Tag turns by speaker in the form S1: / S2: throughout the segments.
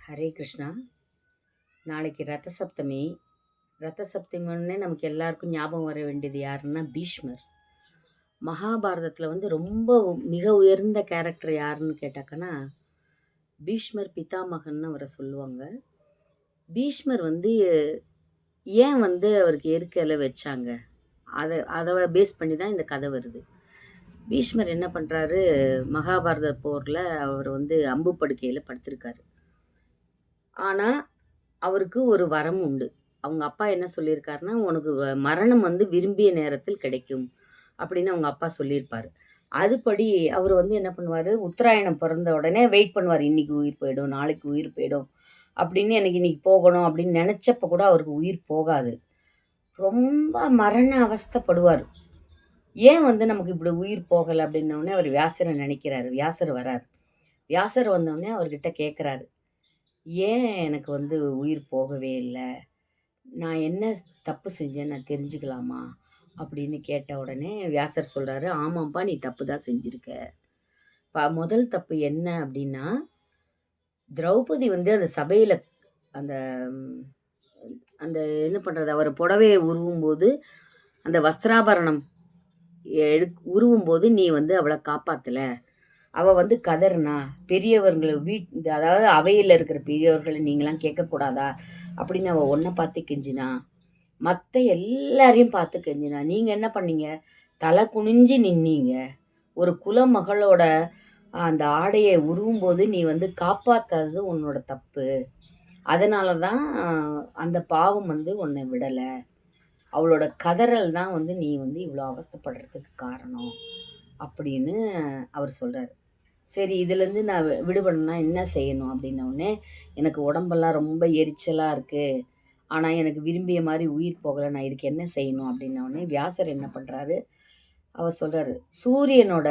S1: ஹரே கிருஷ்ணா. நாளைக்கு ரத சப்தமி. ரத சப்தமின்னே நமக்கு எல்லாருக்கும் ஞாபகம் வர வேண்டியது யாருன்னா பீஷ்மர். மகாபாரதத்தில் வந்து ரொம்ப மிக உயர்ந்த கேரக்டர் யாருன்னு கேட்டாக்கன்னா பீஷ்மர் பிதாமகன்னு அவரை சொல்லுவாங்க. பீஷ்மர் வந்து ஏன் வந்து அவருக்கு எருக்கையில் வச்சாங்க, அதை பேஸ் பண்ணி தான் இந்த கதை வருது. பீஷ்மர் என்ன பண்ணுறாரு, மகாபாரத போரில் அவர் வந்து அம்பு படுக்கையில் படுத்திருக்காரு. ஆனால் அவருக்கு ஒரு வரம் உண்டு. அவங்க அப்பா என்ன சொல்லியிருக்காருன்னா, உனக்கு மரணம் வந்து விரும்பிய நேரத்தில் கிடைக்கும் அப்படின்னு அவங்க அப்பா சொல்லியிருப்பார். அதுபடி அவர் வந்து என்ன பண்ணுவார், உத்தராயணம் பிறந்த உடனே வெயிட் பண்ணுவார். இன்றைக்கி உயிர் போயிடும், நாளைக்கு உயிர் போயிடும் அப்படின்னு, எனக்கு இன்றைக்கி போகணும் அப்படின்னு நினச்சப்ப கூட அவருக்கு உயிர் போகாது. ரொம்ப மரண அவஸ்தைப்படுவார். ஏன் வந்து நமக்கு இப்படி உயிர் போகலை அப்படின்னோடனே அவர் வியாசரை நினைக்கிறாரு. வியாசர் வரார். வியாசர் வந்தோடனே அவர்கிட்ட கேட்குறாரு, ஏன் எனக்கு வந்து உயிர் போகவே இல்லை, நான் என்ன தப்பு செஞ்சேன்னு நான் தெரிஞ்சுக்கலாமா அப்படின்னு கேட்ட உடனே வியாசர் சொல்கிறாரு, ஆமாம்ப்பா நீ தப்பு தான் செஞ்சுருக்க. முதல் தப்பு என்ன அப்படின்னா, திரௌபதி வந்து அந்த சபையில் அந்த அந்த என்ன பண்ணுறது, அவர் புடவையை உருவும்போது அந்த வஸ்திராபரணம் உருவும்போது நீ வந்து அவளை காப்பாற்றலை. அவள் வந்து கதறினா, பெரியவர்களை அதாவது அவையில் இருக்கிற பெரியவர்களை நீங்களாம் கேட்கக்கூடாதா அப்படின்னு அவள் ஒன்றை பார்த்து கெஞ்சினா, மற்ற எல்லாரையும் பார்த்து கெஞ்சினா. நீங்கள் என்ன பண்ணீங்க, தலை குனிஞ்சு நின்னீங்க. ஒரு குலமகளோட அந்த ஆடையை உருவும்போது நீ வந்து காப்பாற்றாதது உன்னோட தப்பு. அதனால தான் அந்த பாவம் வந்து உன்னை விடலை. அவளோட கதறல் தான் வந்து நீ வந்து இவ்வளோ அவஸ்தைப்படுறதுக்கு காரணம் அப்படின்னு அவர் சொல்கிறார். சரி, இதுலேருந்து நான் விடுபடணும்னா என்ன செய்யணும் அப்படின்னோடனே, எனக்கு உடம்பெல்லாம் ரொம்ப எரிச்சலாக இருக்குது, ஆனால் எனக்கு விரும்பிய மாதிரி உயிர் போகலை, நான் இதுக்கு என்ன செய்யணும் அப்படின்னோடனே வியாசர் என்ன பண்ணுறாரு, அவர் சொல்கிறாரு, சூரியனோட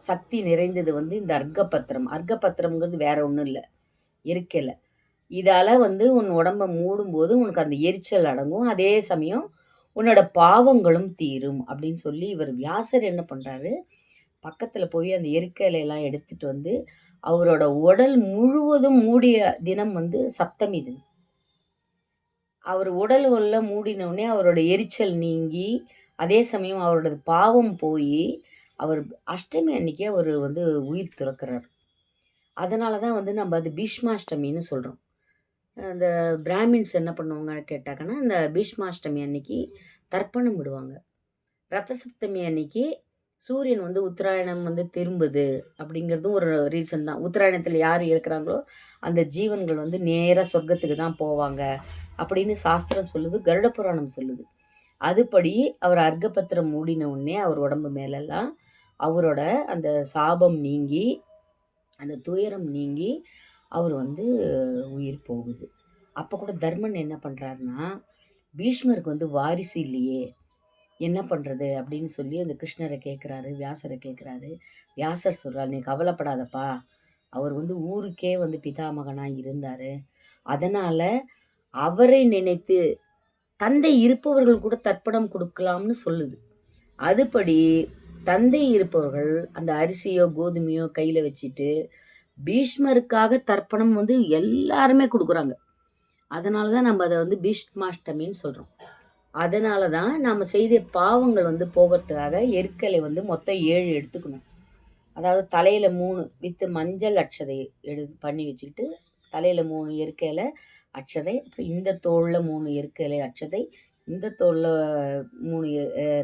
S1: சக்தி நிறைந்தது வந்து இந்த அர்க்கபத்திரம். அர்க்கபத்திரம்ங்கிறது வேற ஒன்றும் இல்லை, இருக்கல. இதால் வந்து உன் உடம்பை மூடும்போது உனக்கு அந்த எரிச்சல் அடங்கும், அதே சமயம் உன்னோட பாவங்களும் தீரும் அப்படின்னு சொல்லி இவர் வியாசர் என்ன பண்ணுறாரு, பக்கத்தில் போய் அந்த எருக்கையிலையெல்லாம் எடுத்துகிட்டு வந்து அவரோட உடல் முழுவதும் மூடிய தினம் வந்து சப்தமி தினம். அவர் உடல் உள்ள மூடினோடனே அவரோட எரிச்சல் நீங்கி, அதே சமயம் அவரோட பாவம் போய் அவர் அஷ்டமி அன்னைக்கே அவர் வந்து உயிர் துறக்கிறார். அதனால தான் வந்து நம்ம அது பீஷ்மாஷ்டமின்னு சொல்கிறோம். அந்த பிராமின்ஸ் என்ன பண்ணுவாங்க கேட்டாங்கன்னா, இந்த பீஷ்மாஷ்டமி அன்னைக்கு தர்ப்பணம் விடுவாங்க. ரத்த சப்தமி அன்னைக்கு சூரியன் வந்து உத்தராயணம் வந்து திரும்புது அப்படிங்கிறதும் ஒரு ரீசன் தான். உத்தராயணத்தில் யார் இருக்கிறாங்களோ அந்த ஜீவன்கள் வந்து நேராக சொர்க்கத்துக்கு தான் போவாங்க அப்படின்னு சாஸ்திரம் சொல்லுது, கருட புராணம் சொல்லுது. அதுபடி அவர் அர்க்கபத்திரம் மூடின உடனே அவர் உடம்பு மேலெல்லாம் அவரோட அந்த சாபம் நீங்கி, அந்த துயரம் நீங்கி அவர் வந்து உயிர் போகுது. அப்போ கூட தர்மன் என்ன பண்ணுறாருன்னா, பீஷ்மருக்கு வந்து வாரிசு இல்லையே, என்ன பண்ணுறது அப்படின்னு சொல்லி அந்த கிருஷ்ணரை கேட்குறாரு, வியாசரை கேட்குறாரு. வியாசர் சொல்கிறார், நீ கவலைப்படாதப்பா, அவர் வந்து ஊருக்கே வந்து பிதாமகனாக இருந்தார், அதனால் அவரை நினைத்து தந்தை இருப்பவர்கள் கூட தர்ப்பணம் கொடுக்கலாம்னு சொல்லுது. அதுபடி தந்தை இருப்பவர்கள் அந்த அரிசியோ கோதுமையோ கையில் வச்சுட்டு பீஷ்மருக்காக தர்ப்பணம் வந்து எல்லாருமே கொடுக்குறாங்க. அதனால தான் நம்ம அதை வந்து பீஷ்மாஷ்டமின்னு சொல்கிறோம். அதனால தான் நாம் செய்த பாவங்கள் வந்து போகிறதுக்காக எருக்கலை வந்து மொத்தம் 7 எடுத்துக்கணும். அதாவது தலையில் 3 வித்து மஞ்சள் அட்சதை பண்ணி வச்சுக்கிட்டு, தலையில் 3 எருக்கையில் அட்சதை, அப்புறம் இந்த தோளில் 3 எருக்கலை அட்சதை, இந்த தோளில் 3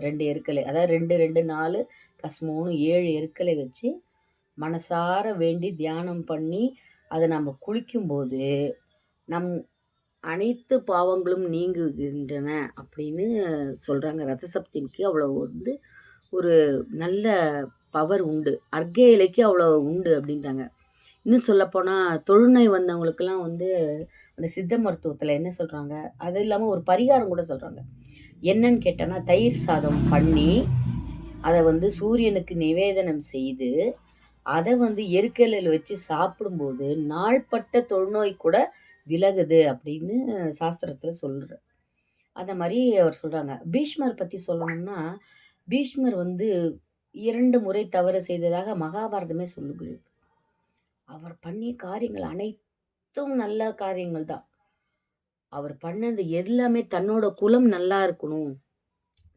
S1: 2 எருக்கலை, அதாவது 2 2 4 + 3 7 எருக்கலை வச்சு மனசார வேண்டி தியானம் பண்ணி அதை நம்ம குளிக்கும்போது நம் அனைத்து பாவங்களும் நீங்குகின்றன அப்படின்னு சொல்கிறாங்க. ரத்த சப்தமிக்கு அவ்வளோ வந்து ஒரு நல்ல பவர் உண்டு, அர்க்க இலைக்கு அவ்வளோ உண்டு அப்படின்றாங்க. இன்னும் சொல்லப்போனால் தொழுநோய் வந்தவங்களுக்கெல்லாம் வந்து அந்த சித்த மருத்துவத்தில் என்ன சொல்கிறாங்க, அது இல்லாமல் ஒரு பரிகாரம் கூட சொல்கிறாங்க. என்னன்னு கேட்டோன்னா, தயிர் சாதம் பண்ணி அதை வந்து சூரியனுக்கு நிவேதனம் செய்து அதை வந்து எருக்கலையில் வச்சு சாப்பிடும்போது நாள்பட்ட தொழுநோய் கூட விலகுது அப்படின்னு சாஸ்திரத்தில் சொல்கிற. அந்த மாதிரி அவர் சொல்கிறாங்க. பீஷ்மர் பற்றி சொல்லணும்னா, பீஷ்மர் வந்து 2 முறை தவறு செய்ததாக மகாபாரதமே சொல்லுகிறது. அவர் பண்ணிய காரியங்கள் அனைத்தும் நல்ல காரியங்கள் தான். அவர் பண்ணது எல்லாமே தன்னோட குலம் நல்லா இருக்கணும்.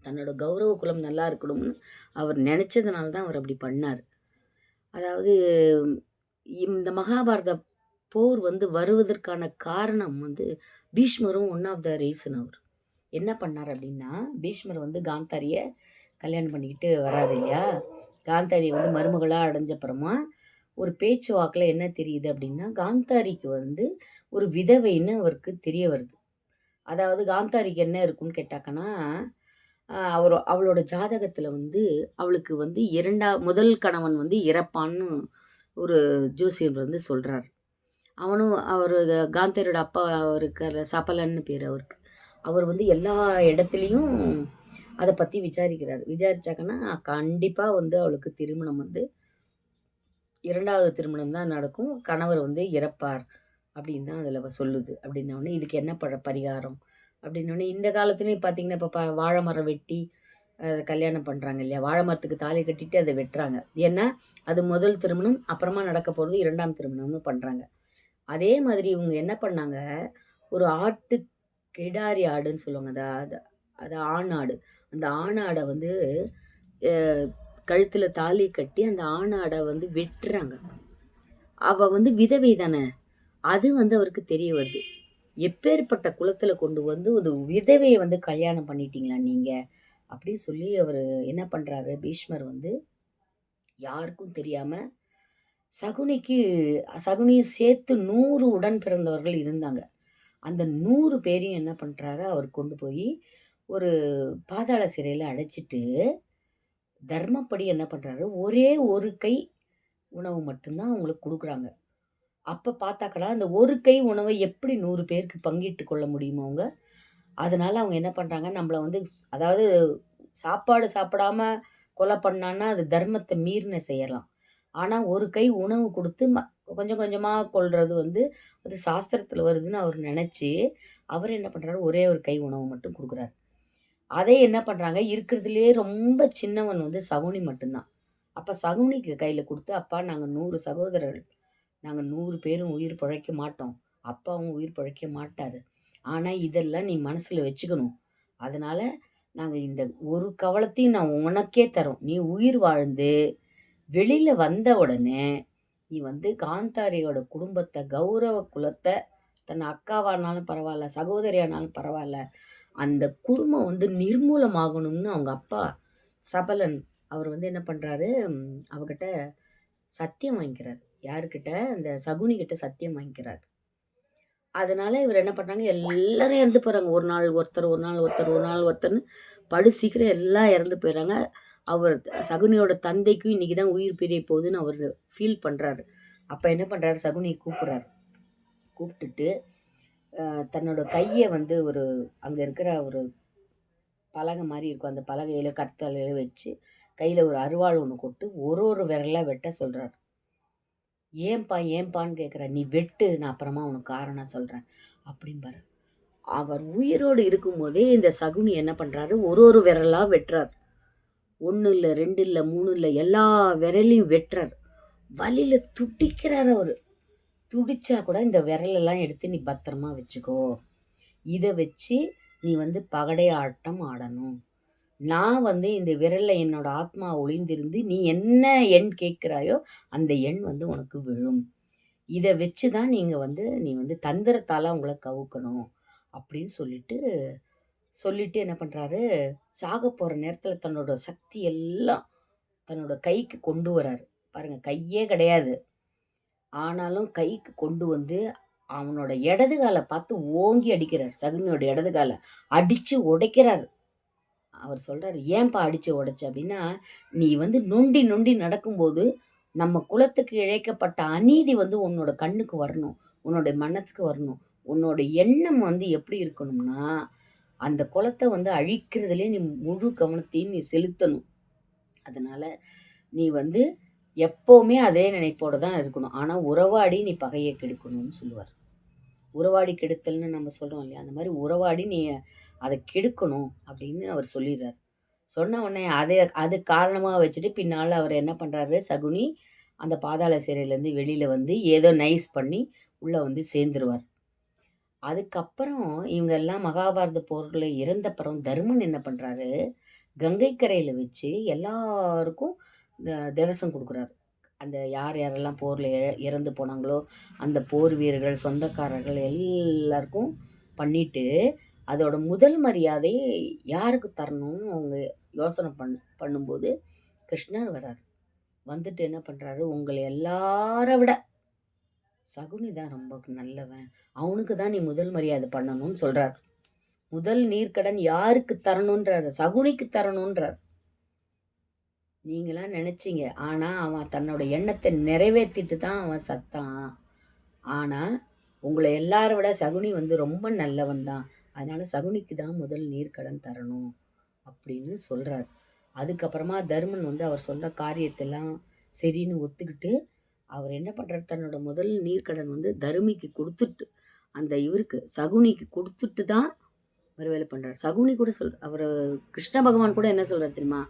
S1: தன்னோட கௌரவ குலம் நல்லா இருக்கணும்னு அவர் நெனச்சதுனால தான் அவர் அப்படி பண்ணாரு. அதாவது இந்த மகாபாரத போர் வந்து வருவதற்கான காரணம் வந்து பீஷ்மரும் ஒன் ஆஃப் த ரீசன் அவர். என்ன பண்ணார் அப்படின்னா, பீஷ்மர் வந்து காந்தாரிய கல்யாணம் பண்ணிக்கிட்டு வராரு இல்லையா? காந்தாரி வந்து மருமகளா அடைஞ்சப்புறமா ஒரு பேச்சுவாக்குல என்ன தெரியுது அப்படின்னா, காந்தாரிக்கு வந்து ஒரு விதவைன்னு அவருக்கு தெரிய வருது. அதாவது காந்தாரிக்கு என்ன இருக்குன்னு கேட்டாக்கன்னா, அவளோட ஜாதகத்துல வந்து அவளுக்கு வந்து முதல் கணவன் வந்து இறப்பான்னு ஒரு ஜோசியர் வந்து சொல்றாரு. அவரு காந்தாரியோட அப்பா இருக்கார்ல, சபலன்னு பேரு அவருக்கு. அவர் வந்து எல்லா இடத்துலயும் அத பத்தி விசாரிக்கிறாரு. விசாரிச்சாங்கன்னா, கண்டிப்பா வந்து அவளுக்கு திருமணம் வந்து 2வது திருமணம் தான் நடக்கும். கணவர் வந்து இறப்பார். அப்படின்னு தான் அதில சொல்லுது. அப்படின்னோனே, இதுக்கு என்ன பரிகாரம்? அப்படின்னோனே, இந்த காலத்துலயும் பார்த்தீங்கன்னா, இப்ப வாழை மரம் வெட்டி கல்யாணம் பண்றாங்க இல்லையா? வாழை மரத்துக்கு தாலி கட்டிட்டு அத வெட்டுறாங்க. ஏன்னா, அது முதல் திருமணம், அப்புறமா நடக்க போறது 2ஆம் திருமணம்னு பண்றாங்க. அதே மாதிரி இவங்க என்ன பண்ணாங்க, ஒரு கிடாரி ஆடுன்னு சொல்லுவாங்க. அது அது ஆண் ஆடு. அந்த ஆண் ஆட வந்து அ கழுத்துல தாலி கட்டி, அந்த ஆண் ஆட வந்து வெட்டுறாங்க. அவ வந்து விதவை தானே! அது வந்து அவருக்கு தெரிய வருது. எப்பேர்ப்பட்ட குலத்துல கொண்டு வந்து ஒரு விதவைய வந்து கல்யாணம் பண்ணிட்டீங்களா நீங்க? அப்படின்னு சொல்லி அவரு என்ன பண்றாரு, பீஷ்மர் வந்து யாருக்கும் தெரியாம சகுனிக்கு சகுனியும் சேர்த்து 100 உடன் பிறந்தவர்கள் இருந்தாங்க. அந்த 100 பேரையும் என்ன பண்றாரு, அவர் கொண்டு போய் ஒரு பாதாள சிறையில அடைச்சிட்டு, தர்மப்படி என்ன பண்றாரு, ஒரே ஒரு கை உணவு மட்டும் தான் அவங்களுக்கு குடுக்குறாங்க. அப்ப பார்த்தாக்கடா, அந்த ஒரு கை உணவ எப்படி 100 பேருக்கு பங்கிட்டு கொள்ள முடியும் அவங்க? அதனால அவங்க என்ன பண்றாங்க, நம்மள வந்து அதாவது சாப்பாடு சாப்பிடாம கொலை பண்ணான்னா, அது தர்மத்த மீறின செய்யலாம். ஆனா, ஒரு கை உணவு குடுத்து கொஞ்சம் கொஞ்சமா கொல்றது வந்து, அது சாஸ்திரத்துல வருதுன்னு அவர் நெனச்சு, அவர் என்ன பண்றாரு, ஒரே ஒரு கை உணவு மட்டும் குடுக்குறாரு. அதை என்ன பண்றாங்க, இருக்கிறதுலயே ரொம்ப சின்னவன் வந்து சகுனி மட்டும் தான். அப்ப சகுனிக்கு கையில குடுத்து, "அப்பா நாங்க 100 சகோதரர்கள். நாங்க 100 பேரும் உயிர் பிழைக்க மாட்டோம். அப்பாவும் உயிர் பிழைக்க மாட்டாரு. ஆனா, இதெல்லாம் நீ மனசுல வச்சுக்கணும். அதனால நாங்க இந்த ஒரு கவலத்தையும் நான் உனக்கே தர்றோம். நீ உயிர் வாழ்ந்து வெளியில வந்த உடனே, நீ வந்து காந்தாரியோட குடும்பத்த, கௌரவ குலத்த, தன் அக்காவானாலும் பரவால்ல, சகோதரியானாலும் பரவால்ல, அந்த குடும்பம் வந்து நிர்மூலமாகணும்னு அவங்க அப்பா சபலன் அவர் வந்து என்ன பண்றாரு, அவகிட்ட சத்தியம் வாங்கிக்கிறாரு. யாருக்கிட்ட? அந்த சகுனி கிட்ட சத்தியம் வாங்கிக்கிறாரு. அதனால இவரு என்ன பண்றாங்க, எல்லாரும் இறந்து போறாங்க. ஒரு நாள் ஒருத்தர், ஒரு நாள் ஒருத்தர், ஒரு நாள் ஒருத்தர்ன்னு சீக்கிரம் எல்லாம் இறந்து போயிறாங்க. அவர் சகுனியோட தந்தைக்கும் இன்னைக்கு தான் உயிர் பிரிய போகுதுன்னு அவரு ஃபீல் பண்றாரு. அப்ப என்ன பண்றாரு, சகுனிய கூப்பிடுறாரு. கூப்பிட்டுட்டு தன்னோட கைய வந்து அங்க இருக்கிற ஒரு பலகை மாரி இருக்கும். அந்த பலகையில கற்கல்ல வச்சு, கையில ஒரு அருவாள் ஒண்ணு கொட்டு, ஒரு விரலா வெட்ட சொல்றாரு. "ஏன்பா, ஏன்பான்னு கேட்குற? நீ வெட்டு. நான் அப்புறமா உனக்கு காரணம் சொல்றேன்." அப்படிம்பாரு. அவர் உயிரோடு இருக்கும்போதே இந்த சகுனி என்ன பண்றாரு, ஒரு விரலா வெட்டுறார். 1 இல்ல, 2 இல்ல, 3 இல்ல, எல்லா விரலையும் வெட்டுறார். வலியில துடிக்கிறாரு அவரு. துடிச்சா கூட இந்த விரலெல்லாம் எடுத்து நீ பத்திரமா வச்சுக்கோ. இத வச்சு நீ வந்து பகடை ஆட்டம் ஆடணும். நான் வந்து இந்த விரல்ல என்னோட ஆத்மா ஒளிந்திருந்து, நீ என்ன எண் கேட்கிறாயோ, அந்த எண் வந்து உனக்கு விழும். இத வச்சு தான் நீ வந்து தந்திரத்தால அவங்கள கவுக்கணும். அப்படின்னு சொல்லிட்டு என்ன பண்றாரு, சாகப் போற நேரத்துல தன்னோட சக்தி எல்லாம் தன்னோட கைக்கு கொண்டு வராரு. பாருங்க, கையே கிடையாது. ஆனாலும் கைக்கு கொண்டு வந்து அவனோட இடது கால பார்த்து ஓங்கி அடிக்கிறார். சகுனியோட இடது கால அடிச்சு உடைக்கிறாரு. அவர் சொல்றாரு, "ஏன்பா அடிச்சு உடைச்ச?" அப்படின்னா, "நீ வந்து நொண்டி நொண்டி நடக்கும்போது, நம்ம குலத்துக்கு இழைக்கப்பட்ட அநீதி வந்து உன்னோட கண்ணுக்கு வரணும். உன்னோட மனசுக்கு வரணும். உன்னோட எண்ணம் வந்து எப்படி இருக்கணும்னா, அந்த குலத்த வந்து அழிக்கிறதுலயே நீ முழு கவனத்தையும் நீ செலுத்தணும். அதனால நீ வந்து எப்பவுமே அதே நினைப்போட தான் இருக்கணும். ஆனா உறவாடி நீ பகைய கெடுக்கணும்னு" சொல்லுவாரு. உறவாடி கெடுத்தல்னு நம்ம சொல்றோம் இல்லையா? அந்த மாரி உறவாடி நீ அத கெடுக்கணும் அப்படின்னு அவர் சொல்லிர்றாரு. சொன்ன உடனே அது காரணமா வச்சுட்டு பின்னால அவர் என்ன பண்றாரு, சகுனி அந்த பாதாள சிறையிலேருந்து வெளியில வந்து ஏதோ நைஸ் பண்ணி உள்ள வந்து சேர்ந்துருவார். அதுக்கப்புறம் இவங்க எல்லாம் மகாபாரத போர்ல இறந்தப்புறம் தருமன் என்ன பண்றாரு, கங்கை கரையில வச்சு எல்லாருக்கும் திவசம் குடுக்குறாரு. அந்த யார் யாரெல்லாம் போர்ல இறந்து போனாங்களோ, அந்த போர் வீரர்கள், சொந்தக்காரர்கள் எல்லாருக்கும் பண்ணிட்டு, அதோட முதல் மரியாதை யாருக்கு தரணும்னு அவங்க யோசனை பண்ணும்போது, கிருஷ்ணர் வராரு. வந்துட்டு என்ன பண்றாரு, உங்கள எல்லார விட சகுனி தான் ரொம்ப நல்லவன். அவனுக்கு தான் நீ முதல் மரியாதை பண்ணணும்னு சொல்றார். முதல் நீர்க்கடன் யாருக்கு தரணுன்றாரு, சகுனிக்கு தரணுன்றார். நீங்களாம் நினைச்சீங்க. ஆனா, அவன் தன்னோட எண்ணத்த நிறைவேத்திட்டு தான் அவன் செத்தான். ஆனா, உங்கள எல்லார விட சகுனி வந்து ரொம்ப நல்லவன் தான். அதனால சகுனிக்கு தான் முதல் நீர்க்கடன் தரணும் அப்படின்னு சொல்றார். அதுக்கப்புறமா தருமன் வந்து அவர் சொன்ன காரியத்தெல்லாம் சரின்னு ஒத்துக்கிட்டு, அவர் என்ன பண்றாரு, தன்னோட முதல் நீர்க்கடன் வந்து தருமிக்கு குடுத்துட்டு, அந்த இவருக்கு சகுனிக்கு குடுத்துட்டு தான் ஒரு வேலை பண்றாரு. சகுனி கூட அவரு கிருஷ்ண பகவான் கூட என்ன சொல்றாரு தெரியுமா?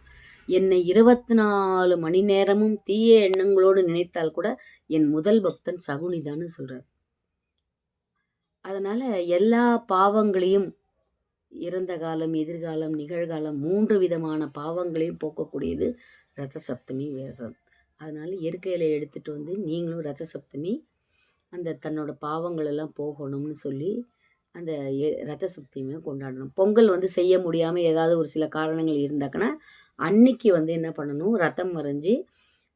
S1: என்னை 24 மணி நேரமும் தீய எண்ணங்களோடு நினைத்தால் கூட என் முதல் பக்தன் சகுனிதான்னு சொல்றார். அதனால எல்லா பாவங்களையும் இறந்த காலம், எதிர்காலம், நிகழ்காலம் 3 விதமான பாவங்களையும் போக்கக்கூடியது ரத சப்தமி விரதம். அதனால இயற்கையில எடுத்துட்டு வந்து நீங்களும் ரத சப்தமி அந்த தன்னோட பாவங்கள் எல்லாம் போகணும்னு சொல்லி அந்த ரத சப்தமியை கொண்டாடணும். பொங்கல் வந்து செய்ய முடியாமல் ஏதாவது ஒரு சில காரணங்கள் இருந்தாக்கன்னா அன்னைக்கு வந்து என்ன பண்ணணும், ரதம் வரைஞ்சி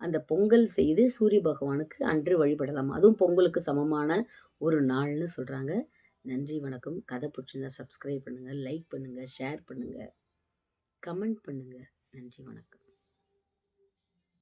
S1: அந்த பொங்கல் செய்து சூரிய பகவானுக்கு அன்று வழிபடலாம். அதுவும் பொங்கலுக்கு சமமான ஒரு நாள்னு சொல்கிறாங்க. நன்றி, வணக்கம். கதை பிடிச்சிருந்தா சப்ஸ்கிரைப் பண்ணுங்கள், லைக் பண்ணுங்கள், ஷேர் பண்ணுங்கள், கமெண்ட் பண்ணுங்கள். நன்றி, வணக்கம்.